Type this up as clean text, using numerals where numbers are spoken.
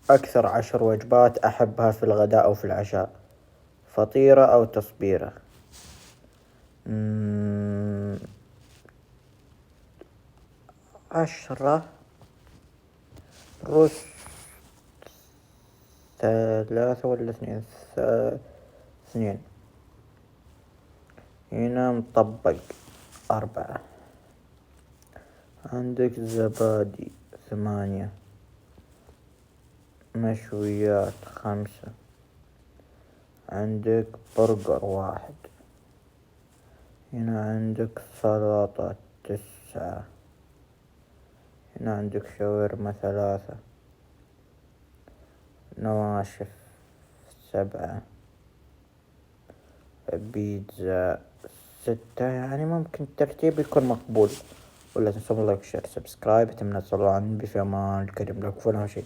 أكثر 10 وجبات أحبها في الغداء أو في العشاء. فطيرة أو تصبيرة. 10. رز. 3 ولا 2. 2. هنا مطبق. 4. عندك زبادي. 8. مشويات. 5. عندك برجر. 1. هنا عندك سلطة. 9. هنا عندك شاورما. 3. نواشف. 7. بيتزا. 6. يعني ممكن الترتيب يكون مقبول. ولا تنسوا لايك شير سبسكرايب. اتمنى تصلوا عني. في امان الكريم لكم ولا شيء.